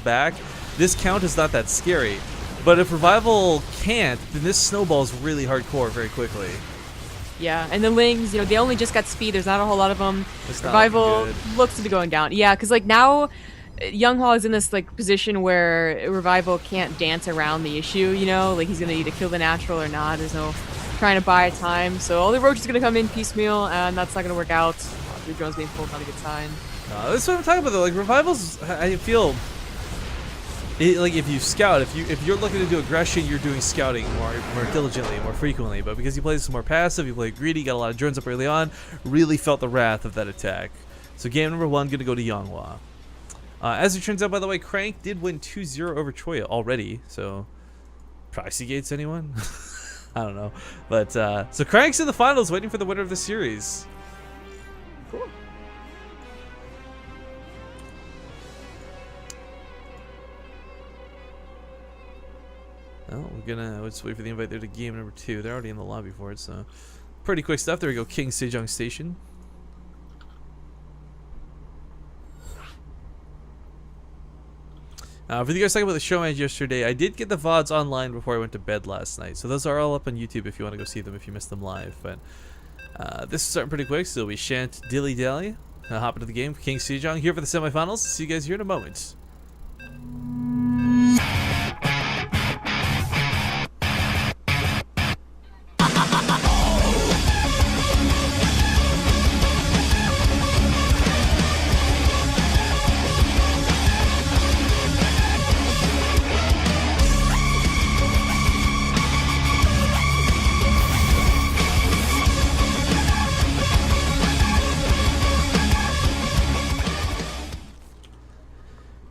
back, this count is not that scary. But if Revival can't, then this snowballs really hardcore very quickly. Yeah, and the Lings, you know, they only just got speed. There's not a whole lot of them. It's Revival looks to be going down. Yeah, because like now, Yonghwa is in this like position where Revival can't dance around the issue. You know, like he's gonna either kill the natural or not. There's no trying to buy time. So all the roaches gonna come in piecemeal, and that's not gonna work out. The drone's being pulled, not a good sign. This is what I'm talking about though. Like Revival's, I feel. Like if you scout, if you're looking to do aggression, you're doing scouting more diligently, more frequently. But because you play this more passive, you play greedy, got a lot of drones up early on, really felt the wrath of that attack. So game number 1 going to go to Yonghwa. As it turns out, by the way, Crank did win 2-0 over Choya already. So Pricey Gates, anyone? I don't know. But so Crank's in the finals, waiting for the winner of the series. Cool. Well, we'll just wait for the invite there to game number 2. They're already in the lobby for it, so pretty quick stuff. There we go, King Sejong Station. For you guys talking about the show match yesterday, I did get the VODs online before I went to bed last night, so those are all up on YouTube if you want to go see them if you missed them live. But this is starting pretty quick, so we shan't dilly dally. Hop into the game. King Sejong here for the semifinals. See you guys here in a moment.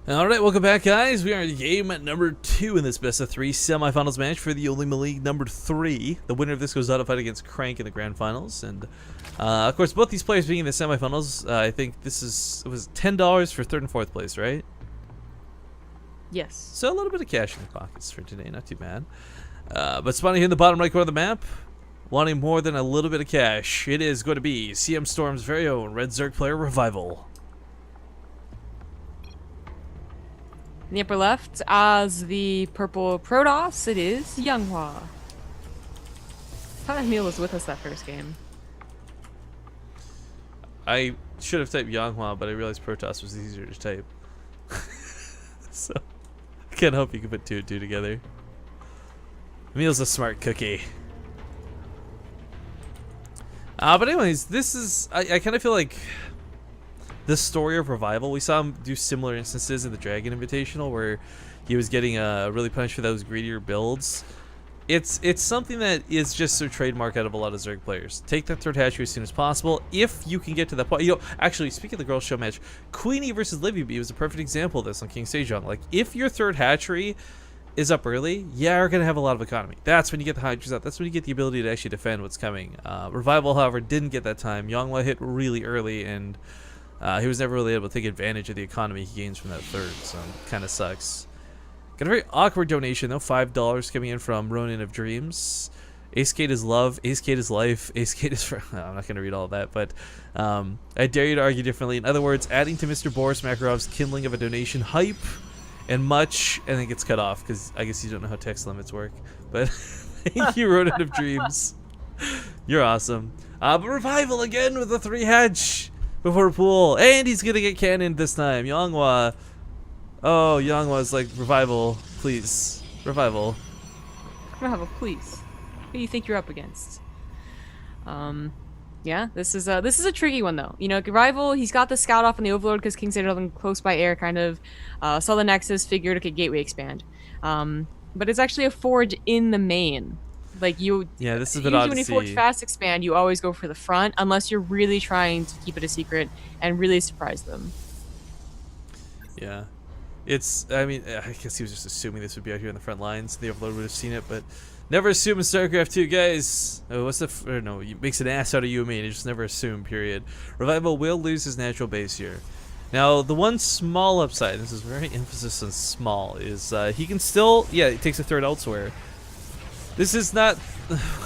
Alright, welcome back guys. We are in game at number 2 in this best of 3 semifinals match for the OlimoLeague number 3. The winner of this goes out to fight against Crank in the grand finals. And of course both these players being in the semifinals, I think it was $10 for 3rd and 4th place, right? Yes. So a little bit of cash in the pockets for today, not too bad. But spawning here in the bottom right corner of the map, wanting more than a little bit of cash, it is going to be CM Storm's very own NMrUUG player Revival. In the upper left, as the purple Protoss, it is Yonghwa. I thought Emil was with us that first game. I should have typed Yonghwa, but I realized Protoss was easier to type. So, I can't hope you can put 2 and 2 together. Emil's a smart cookie. But anyways, this is... I kind of feel like... this story of Revival, we saw him do similar instances in the Dragon Invitational where he was getting really punished for those greedier builds. It's something that is just a trademark out of a lot of Zerg players. Take that 3rd hatchery as soon as possible if you can get to that point. You know, actually, speaking of the girls' show match, Queenie versus Livy B was a perfect example of this on King Sejong. Like, if your 3rd hatchery is up early, yeah, you're going to have a lot of economy. That's when you get the Hydras out. That's when you get the ability to actually defend what's coming. Revival, however, didn't get that time. Yonghwa hit really early, and he was never really able to take advantage of the economy he gains from that 3rd, so kind of sucks. Got a very awkward donation though, $5 coming in from Ronin of Dreams. Ace Kate is love, Ace Kate is life, Ace Kate is for... I'm not going to read all of that, but I dare you to argue differently. In other words, adding to Mr. Boris Makarov's kindling of a donation hype and much, and then gets cut off, because I guess you don't know how text limits work. But thank you, Ronin of Dreams. You're awesome. But Revival again with a 3 hatch before pool, and he's gonna get cannoned this time. Yonghwa. Oh, Yonghwa's like, Revival, please. Revival. Revival, please. Who do you think you're up against? Yeah, this is a tricky one though. You know, Revival, he's got the scout off on the Overlord because King Sejong close by air kind of saw the Nexus, figured okay, gateway expand. But it's actually a forge in the main. Like yeah, this is a bit odd to when you see. forge fast expand, you always go for the front unless you're really trying to keep it a secret and really surprise them. Yeah, I mean, I guess he was just assuming this would be out here in the front lines. The Overlord would have seen it, but never assume in Starcraft 2, guys. Oh, what's the? No, it makes an ass out of you and me. And just never assume. Period. Revival will lose his natural base here. Now, the one small upside, this is very emphasis on small, is he can still, yeah, he takes a 3rd elsewhere. This is not,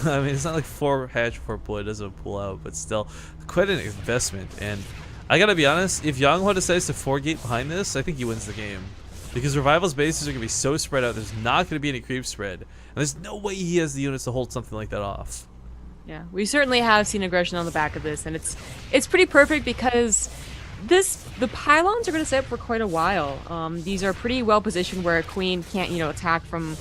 I mean, it's not like 4 hatch, 4 pull, it doesn't pull out, but still, quite an investment. And I gotta be honest, if Yonghwa decides to 4 gate behind this, I think he wins the game. Because Revival's bases are going to be so spread out, there's not going to be any creep spread. And there's no way he has the units to hold something like that off. Yeah, we certainly have seen aggression on the back of this, and it's pretty perfect because the pylons are going to stay up for quite a while. These are pretty well positioned where a queen can't, attack from,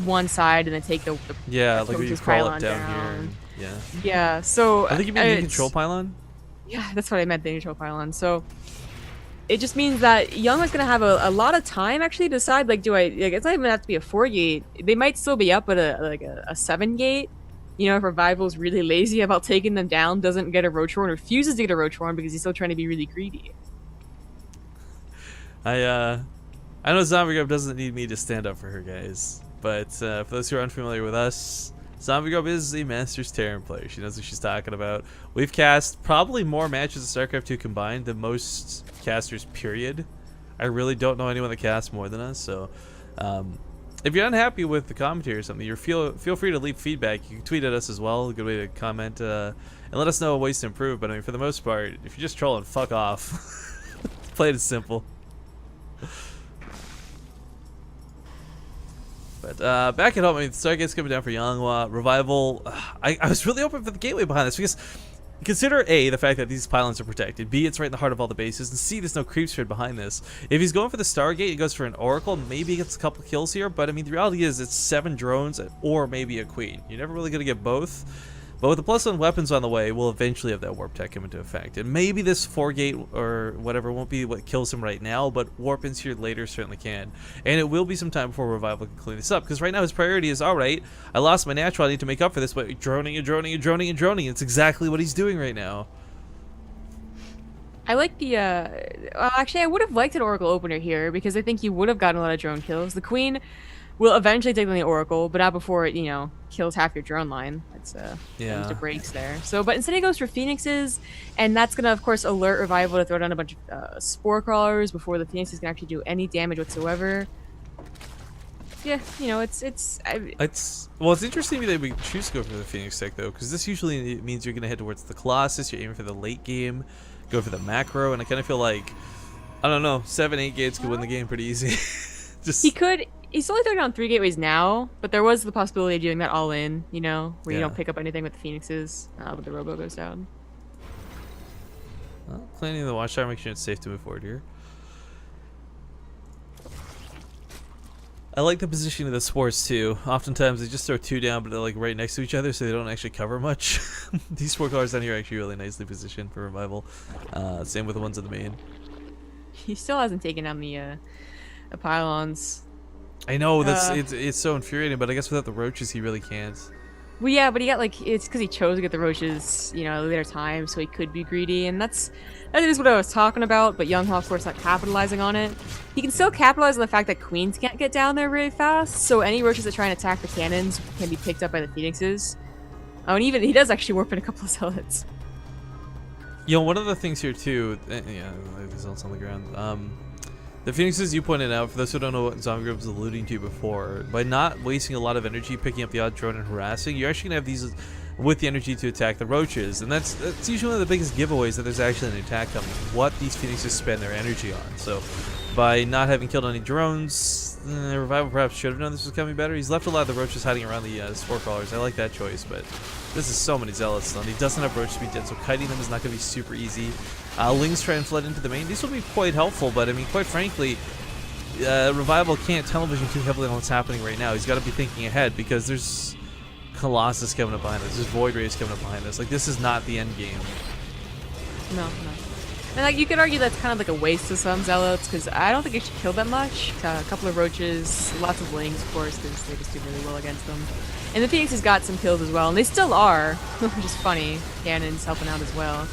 one side and then take the yeah, like when you crawl up down here. Yeah. Yeah. So I think you mean the control pylon. Yeah, that's what I meant, the neutral pylon. So it just means that Yonghwa's gonna have a lot of time actually to decide, like, it's not even have to be a 4-gate. They might still be up at a 7-gate. If Revival's really lazy about taking them down, doesn't get a Roach Horn, refuses to get a Roach Horn because he's still trying to be really greedy. I know Zombie Grub doesn't need me to stand up for her, guys. But for those who are unfamiliar with us, Zombie Grub is a Masters Terran player. She knows what she's talking about. We've cast probably more matches of StarCraft 2 combined than most casters, period. I really don't know anyone that casts more than us, so if you're unhappy with the commentary or something, feel free to leave feedback. You can tweet at us as well, a good way to comment, and let us know ways to improve. But I mean, for the most part, if you're just trolling, fuck off. Play it simple. But back at home, I mean, Stargate's coming down for Yonghwa. Revival, I was really hoping for the gateway behind this because consider A, the fact that these pylons are protected, B, it's right in the heart of all the bases, and C, there's no creep spread behind this. If he's going for the Stargate, he goes for an Oracle, maybe he gets a couple kills here, but I mean, the reality is it's 7 drones or maybe a Queen. You're never really going to get both. But with the +1 weapons on the way, we'll eventually have that warp tech come into effect. And maybe this 4-gate or whatever won't be what kills him right now, but warp-ins here later certainly can. And it will be some time before Revival can clean this up, because right now his priority is, alright, I lost my natural, I need to make up for this by droning and droning and droning and droning. It's exactly what he's doing right now. I like the, well, actually, I would have liked an Oracle opener here, because I think you would have gotten a lot of drone kills. The Queen will eventually take on the Oracle, but not before it, kills half your drone line. That's the breaks there. So, but instead he goes for Phoenixes, and that's gonna, of course, alert Revival to throw down a bunch of Spore Crawlers before the Phoenixes can actually do any damage whatsoever. Yeah, well, it's interesting that we choose to go for the Phoenix tech though, because this usually means you're gonna head towards the Colossus. You're aiming for the late game, go for the macro, and I kind of feel like, I don't know, 7-8 gates could win the game pretty easy. He's only throwing down 3 gateways now, but there was the possibility of doing that all in, where you don't pick up anything with the Phoenixes, but the Robo goes down. Well, cleaning the Watchtower, make sure it's safe to move forward here. I like the position of the Spores too. Oftentimes they just throw 2 down, but they're like right next to each other, so they don't actually cover much. These Spore Crawlers down here are actually really nicely positioned for Revival. Same with the ones in the main. He still hasn't taken down the pylons. I know, it's so infuriating, but I guess without the roaches, he really can't. Well, yeah, but he got, it's because he chose to get the roaches, at a later time, so he could be greedy, and that is what I was talking about, but Yonghwa, of course, not capitalizing on it. He can still capitalize on the fact that Queens can't get down there really fast, so any roaches that try and attack the cannons can be picked up by the Phoenixes. Oh, and even, he does actually warp in a couple of Zealots. One of the things here, too, yeah, there's Zealots on the ground, the Phoenixes you pointed out, for those who don't know what Zombie Grub was alluding to before, by not wasting a lot of energy picking up the odd drone and harassing, you're actually going to have these with the energy to attack the roaches. And that's usually one of the biggest giveaways that there's actually an attack coming, what these Phoenixes spend their energy on. So by not having killed any drones, Revival perhaps should have known this was coming better. He's left a lot of the roaches hiding around the Spore Crawlers. I like that choice, but this is so many Zealots still. He doesn't have roach speed yet, so kiting them is not going to be super easy. Lings try and flood into the main. These will be quite helpful, but I mean, quite frankly, Revival can't television too heavily on what's happening right now. He's got to be thinking ahead, because there's Colossus coming up behind us. There's Void Rays coming up behind us. Like, this is not the end game. No. And you could argue that's kind of like a waste of some Zealots, because I don't think it should kill that much. A couple of roaches, lots of Lings, of course, because they just do really well against them. And the Phoenix has got some kills as well, and they still are, which is funny. Cannon's helping out as well.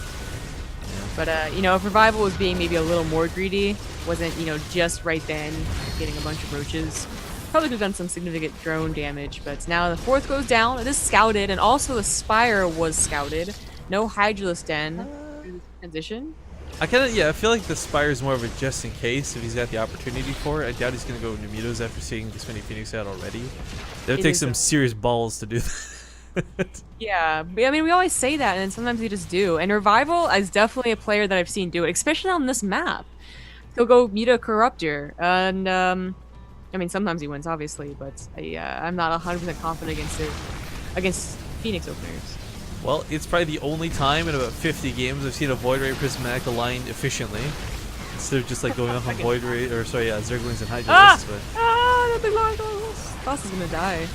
But, if Revival was being maybe a little more greedy, wasn't, just right then getting a bunch of roaches, probably could have done some significant drone damage. But now the 4th goes down. It is scouted, and also the Spire was scouted. No Hydralisk Den. Transition. I feel like the Spire is more of a just in case if he's got the opportunity for it. I doubt he's going to go Numitos after seeing this many Phoenix out already. That would take some serious balls to do that. Yeah, I mean, we always say that, and sometimes we just do. And Revival is definitely a player that I've seen do it, especially on this map. he'll go meet a Corruptor, and I mean sometimes he wins, obviously, but I'm not 100% confident against Phoenix openers. Well, it's probably the only time in about 50 games I've seen a Void Ray Prismatic aligned efficiently. Instead of just like going off on Void Ray, or sorry, Zerglings and Hydras. That big long boss is gonna die.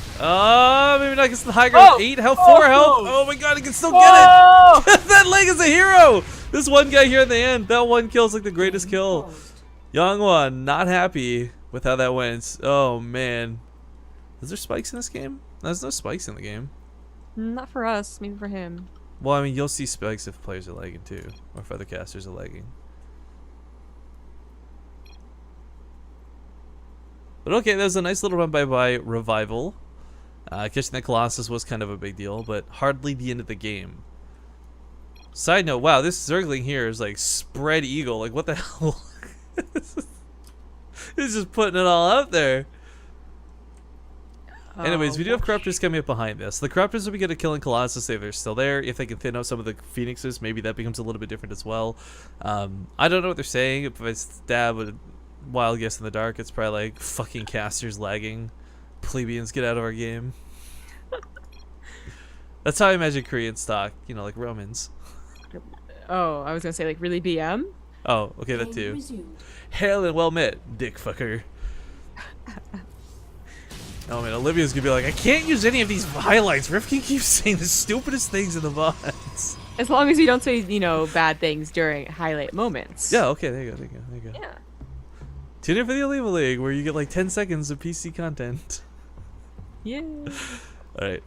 Maybe not against the high ground. 8 health, 4 health. Oh my god, he can still get it. That leg is a hero. This one guy here in the end, that one kill is like the greatest kill. Yonghwa, not happy with how that went. Oh man. Is there spikes in this game? No, there's no spikes in the game. Not for us, maybe for him. Well, I mean, you'll see spikes if players are lagging too, or if other casters are lagging. But okay, that was a nice little run by Revival. Catching that Colossus was kind of a big deal, but hardly the end of the game. Side note, wow, this Zergling here is like spread eagle. Like, what the hell? He's just putting it all out there. Anyways, we do have Corruptors coming up behind this. The Corruptors will be good at killing Colossus if they're still there. If they can thin out some of the Phoenixes, maybe that becomes a little bit different as well. I don't know what they're saying. If I stab a wild guess in the dark, it's probably like, fucking casters lagging. Plebeians, get out of our game. That's how I imagine Korean stock, you know, like Romans. Oh, I was gonna say like really BM? Oh, okay, that too. Hail and well met, dick fucker. Oh man, Olivia's gonna be like, I can't use any of these highlights. Rifkin keeps saying the stupidest things in the VODs. As long as you don't say, you know, bad things during highlight moments. Yeah, okay, there you go, there you go. Yeah. Tune in for the OlimoLeague, where you get like 10 seconds of PC content. Yeah. Alright,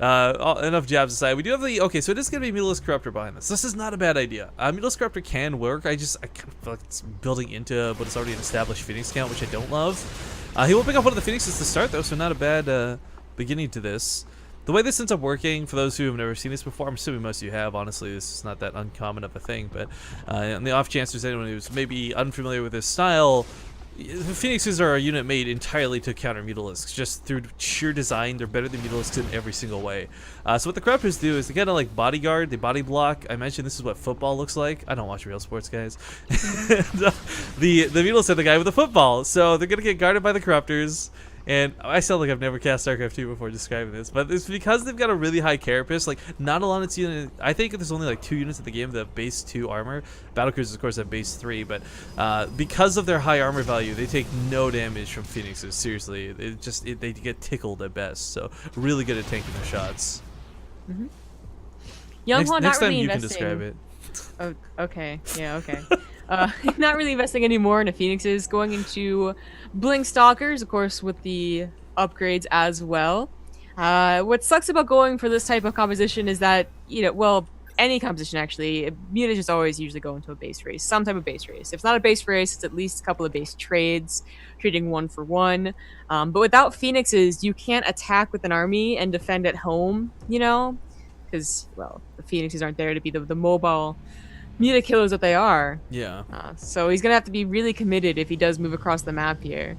enough jabs aside. We do have the, okay, so it is going to be Mutalisk Corruptor behind this. This is not a bad idea. Mutalisk Corruptor can work. I kind of feel like it's building into what is already an established Phoenix count, which I don't love. He will pick up one of the Phoenixes to start, though, so not a bad beginning to this. The way this ends up working, for those who have never seen this before, I'm assuming most of you have, honestly, this is not that uncommon of a thing, but on the off chance there's anyone who's maybe unfamiliar with this style, the Phoenixes are a unit made entirely to counter Mutalisks. Just through sheer design, they're better than Mutalisks in every single way. So what the Corruptors do is they kind of like bodyguard, they body block. I mentioned this is what football looks like. I don't watch real sports, guys. And, the Mutalisks are the guy with the football, so they're gonna get guarded by the Corruptors. And I sound like I've never cast Starcraft 2 before describing this, but it's because they've got a really high carapace. Like, not a lot of unit. I think there's only like 2 units in the game that have base 2 armor. Battlecruisers, of course, have base 3, but because of their high armor value, they take no damage from Phoenixes. Seriously, they get tickled at best. So really good at tanking their shots. Mm-hmm. Yonghwa Next not time really you investing. can describe it. Oh, okay. Yeah, okay. Not really investing anymore into Phoenixes, going into Blink Stalkers, of course, with the upgrades as well. What sucks about going for this type of composition is that, you know, well, any composition actually, mutas just always usually go into a base race, some type of base race. If it's not a base race, it's at least a couple of base trades, trading 1 for 1. But without Phoenixes, you can't attack with an army and defend at home, you know? Because, well, the Phoenixes aren't there to be the mobile muta killers that they are. Yeah. So he's gonna have to be really committed if he does move across the map here.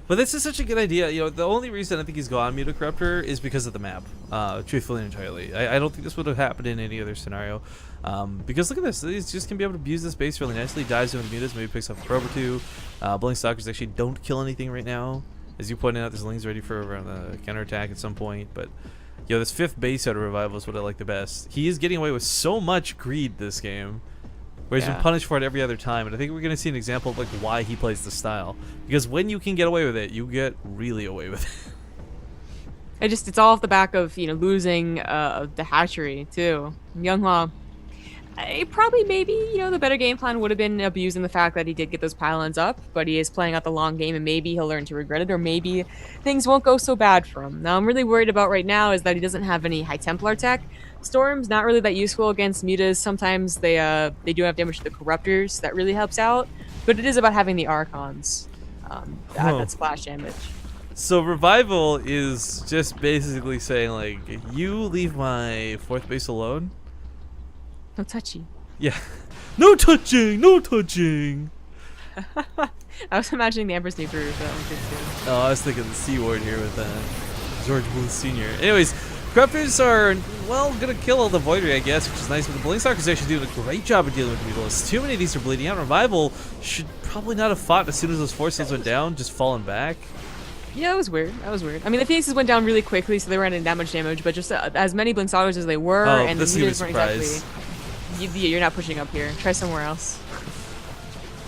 But this is such a good idea. You know, the only reason I think he's gone Muta Corruptor is because of the map. Truthfully and entirely, I don't think this would have happened in any other scenario. Because look at this, he's just gonna be able to abuse this base really nicely. Dives into the mutas, maybe picks up a probe or 2. Blink Stalkers actually don't kill anything right now. As you pointed out, there's Lings ready for a counterattack at some point, but. Yo, this 5th base out of Revival is what I like the best. He is getting away with so much greed this game, where he's been punished for it every other time, and I think we're going to see an example of like why he plays this style. Because when you can get away with it, you get really away with it. It's all off the back of, you know, losing the hatchery too. Yonghwa, probably maybe, you know, the better game plan would have been abusing the fact that he did get those pylons up, but he is playing out the long game, and maybe he'll learn to regret it, or maybe things won't go so bad for him. Now, I'm really worried about right now is that he doesn't have any High Templar tech. Storm's not really that useful against mutas. Sometimes they do have damage to the Corruptors. That really helps out, but it is about having the Archons that splash damage. So Revival is just basically saying like, you leave my 4th base alone. No touchy. Yeah. No touching! No touching! I was imagining the Empress New Brew, but I'm good too. Oh, I was thinking the C word here with George Bull Sr. Anyways, Corruptors are, well, gonna kill all the Void Ray, I guess, which is nice, but the Blink Stalkers actually doing a great job of dealing with Mutalisks. Too many of these are bleeding out. Revival should probably not have fought as soon as those forces went down, just falling back. Yeah, that was weird. That was weird. I mean, the Phoenixes went down really quickly, so they weren't in that much damage, but just as many Blink Stalkers as they were, and the meters weren't exactly... You're not pushing up here. Try somewhere else.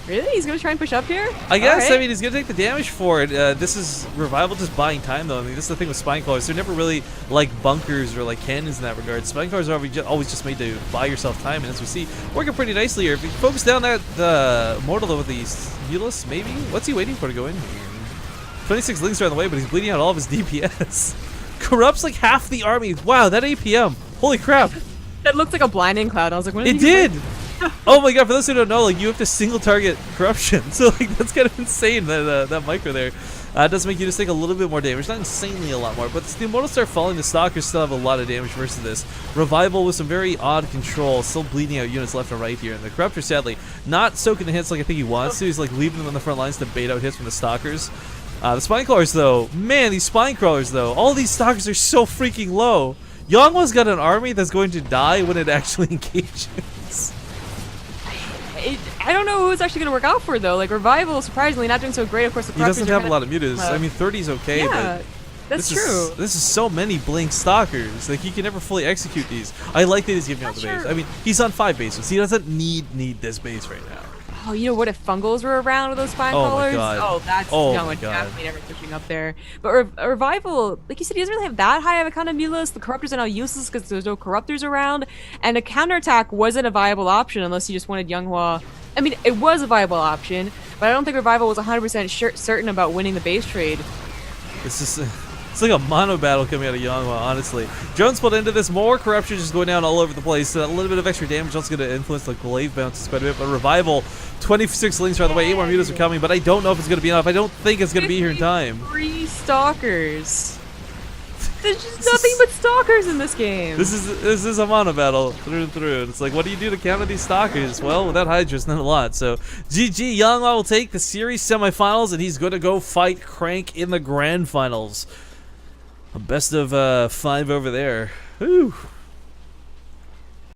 Really? He's gonna try and push up here? I guess. Right. I mean, he's gonna take the damage for it. This is Revival just buying time, though. I mean, this is the thing with Spinecrawlers. They're never really like bunkers or like cannons in that regard. Spinecrawlers are always just made to buy yourself time, and as we see, working pretty nicely here. If you focus down that Mortal with the Mulus, maybe? What's he waiting for to go in here? 26 links are on the way, but he's bleeding out all of his DPS. Corrupts like half the army. Wow, that APM. Holy crap. That looked like a blinding cloud. I was like, when it did! Oh my god, for those who don't know, like, you have to single target corruption. So like that's kind of insane, that micro there. It does make you just take a little bit more damage. Not insanely a lot more, but the Immortals start falling. The Stalkers still have a lot of damage versus this. Revival with some very odd control, still bleeding out units left and right here. And the Corruptor, sadly, not soaking the hits like I think he wants to. He's like leaving them on the front lines to bait out hits from the Stalkers. The Spinecrawlers, though, man, these Spinecrawlers, though, all these Stalkers are so freaking low. Yonghwa's got an army that's going to die when it actually engages. I don't know who it's actually going to work out for, though. Like, Revival, surprisingly, not doing so great. Of course, the he doesn't have a lot of mutas. I mean, 30's okay, yeah, but that's true. This is so many Blink Stalkers. Like, he can never fully execute these. I like that he's giving out the base. I mean, he's on 5 bases. He doesn't need this base right now. Oh, you know what? If Fungals were around with those Spine Crawlers? God. Oh, that's definitely never pushing up there. But Revival, like you said, he doesn't really have that high of a kind of Mulus. The Corruptors are now useless because there's no Corruptors around. And a counterattack wasn't a viable option unless you just wanted Yonghwa. I mean, it was a viable option, but I don't think Revival was 100% certain about winning the base trade. It's like a mono battle coming out of Yonghwa, honestly. Jones pulled into this, more corruption just going down all over the place. A little bit of extra damage also going to influence the glaive bounces quite a bit. But Revival, 26 links are on the way. 8 more mutas are coming, but I don't know if it's going to be enough. I don't think it's going to be here in time. 3 Stalkers. There's just nothing but Stalkers in this game. This is a mono battle through and through. It's like, what do you do to counter these Stalkers? Well, without Hydras, not a lot. So, GG, Yonghwa will take the series semifinals, and he's going to go fight Crank in the grand finals. A best of 5 over there. Whew.